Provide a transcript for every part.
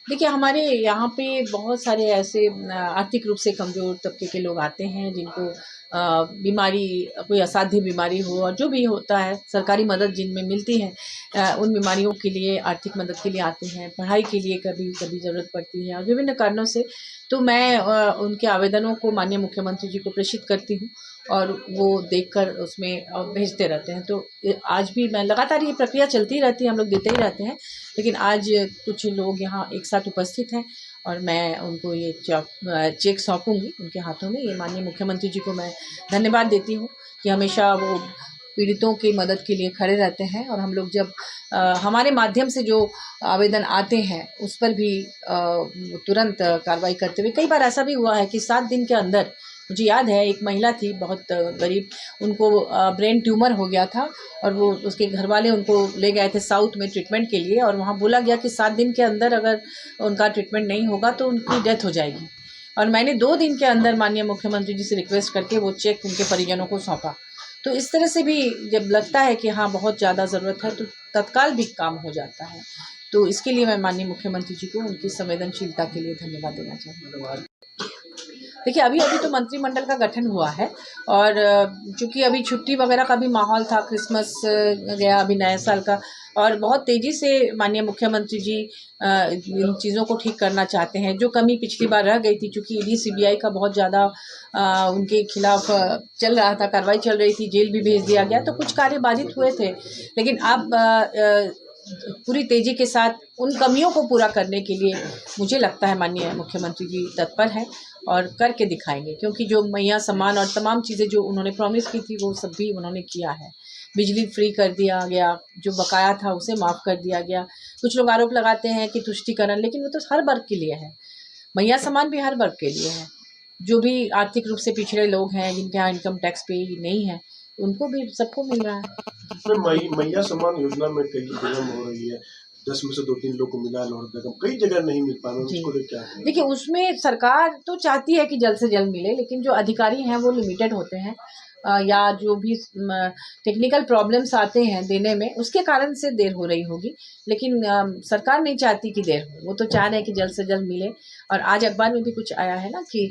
देखिए, हमारे यहाँ पे बहुत सारे ऐसे आर्थिक रूप से कमज़ोर तबके के लोग आते हैं जिनको बीमारी, कोई असाध्य बीमारी हो और जो भी होता है, सरकारी मदद जिनमें मिलती है, उन बीमारियों के लिए आर्थिक मदद के लिए आते हैं, पढ़ाई के लिए कभी-कभी ज़रूरत पड़ती है और विभिन्न कारणों से। तो मैं उनके आवेदनों को माननीय मुख्यमंत्री जी को प्रेषित करती हूँ और वो देखकर उसमें भेजते रहते हैं। तो आज भी मैं लगातार ये प्रक्रिया चलती रहती है, हम लोग देते ही रहते हैं। लेकिन आज कुछ लोग यहाँ एक साथ उपस्थित हैं और मैं उनको ये चेक सौंपूँगी उनके हाथों में। ये माननीय मुख्यमंत्री जी को मैं धन्यवाद देती हूँ कि हमेशा वो पीड़ितों की मदद के लिए खड़े रहते हैं और हम लोग जब हमारे माध्यम से जो आवेदन आते हैं उस पर भी तुरंत कार्रवाई करते हुए, कई बार ऐसा भी हुआ है कि 7 दिन के अंदर, मुझे याद है एक महिला थी बहुत गरीब, उनको ब्रेन ट्यूमर हो गया था और वो उसके घर वाले उनको ले गए थे साउथ में ट्रीटमेंट के लिए और वहाँ बोला गया कि 7 दिन के अंदर अगर उनका ट्रीटमेंट नहीं होगा तो उनकी डेथ हो जाएगी। और मैंने 2 दिन के अंदर माननीय मुख्यमंत्री जी से रिक्वेस्ट करके वो चेक उनके परिजनों को सौंपा। तो इस तरह से भी जब लगता है कि हाँ बहुत ज़्यादा ज़रूरत है तो तत्काल भी काम हो जाता है। तो इसके लिए मैं माननीय मुख्यमंत्री जी को उनकी संवेदनशीलता के लिए धन्यवाद देना चाहूँगी। देखिए, अभी-अभी तो मंत्रिमंडल का गठन हुआ है और चूँकि अभी छुट्टी वगैरह का भी माहौल था, क्रिसमस गया, अभी नए साल का, और बहुत तेज़ी से माननीय मुख्यमंत्री जी इन चीज़ों को ठीक करना चाहते हैं। जो कमी पिछली बार रह गई थी, चूँकि ईडी सीबीआई का बहुत ज़्यादा उनके खिलाफ चल रहा था, कार्रवाई चल रही थी, जेल भी भेज दिया गया, तो कुछ कार्य बाधित हुए थे। लेकिन अब पूरी तेज़ी के साथ उन कमियों को पूरा करने के लिए मुझे लगता है माननीय मुख्यमंत्री जी तत्पर हैं और करके दिखाएंगे, क्योंकि जो मैया सम्मान और तमाम चीज़ें जो उन्होंने प्रॉमिस की थी वो सब भी उन्होंने किया है। बिजली फ्री कर दिया गया, जो बकाया था उसे माफ़ कर दिया गया। कुछ लोग आरोप लगाते हैं कि तुष्टिकरण, लेकिन वो तो हर वर्ग के लिए है। मैया सम्मान भी हर वर्ग के लिए है। जो भी आर्थिक रूप से पिछड़े लोग हैं, जिनके यहाँ इनकम टैक्स पे नहीं है, उनको भी सबको मिल रहा है। मैया सम्मान योजना में कई जगह हो रही है, 10 में से 2-3 लोग को मिला, कई जगह नहीं मिल पा रहा, उसको लेकर क्या कहें? देखिए, उसमें सरकार तो चाहती है कि जल्द से जल्द मिले, लेकिन जो अधिकारी हैं वो लिमिटेड होते हैं या जो भी टेक्निकल प्रॉब्लम्स आते हैं देने में, उसके कारण से देर हो रही होगी। लेकिन सरकार नहीं चाहती कि देर हो, वो तो चाह रहे हैं कि जल्द से जल्द मिले। और आज अखबार में भी कुछ आया है ना कि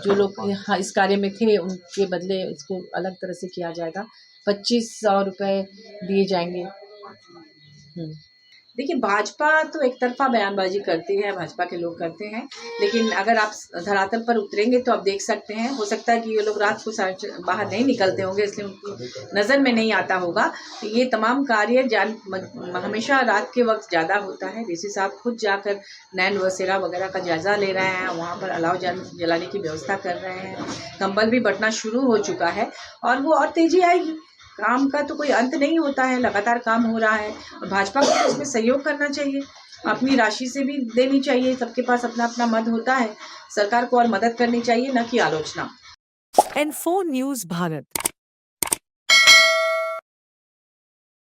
जो लोग हाँ इस कार्य में थे उनके बदले इसको अलग तरह से किया जाएगा, 2500 रुपये दिए जाएंगे। देखिए, भाजपा तो एक तरफा बयानबाजी करती है, भाजपा के लोग करते हैं, लेकिन अगर आप धरातल पर उतरेंगे तो आप देख सकते हैं, हो सकता है कि ये लोग रात को बाहर नहीं निकलते होंगे, इसलिए उनकी नज़र में नहीं आता होगा। तो ये तमाम कार्य हमेशा रात के वक्त ज़्यादा होता है। डीसी साहब खुद जाकर नैन बसेरा वगैरह का जायज़ा ले रहे हैं, वहाँ पर अलाव जलाने की व्यवस्था कर रहे हैं, कंबल भी बँटना शुरू हो चुका है और वो और तेज़ी आएगी। काम का तो कोई अंत नहीं होता है, लगातार काम हो रहा है और भाजपा को तो इसमें सहयोग करना चाहिए, अपनी राशि से भी देनी चाहिए, सबके पास अपना-अपना मद होता है, सरकार को और मदद करनी चाहिए, न कि आलोचना। N4 News Bharat।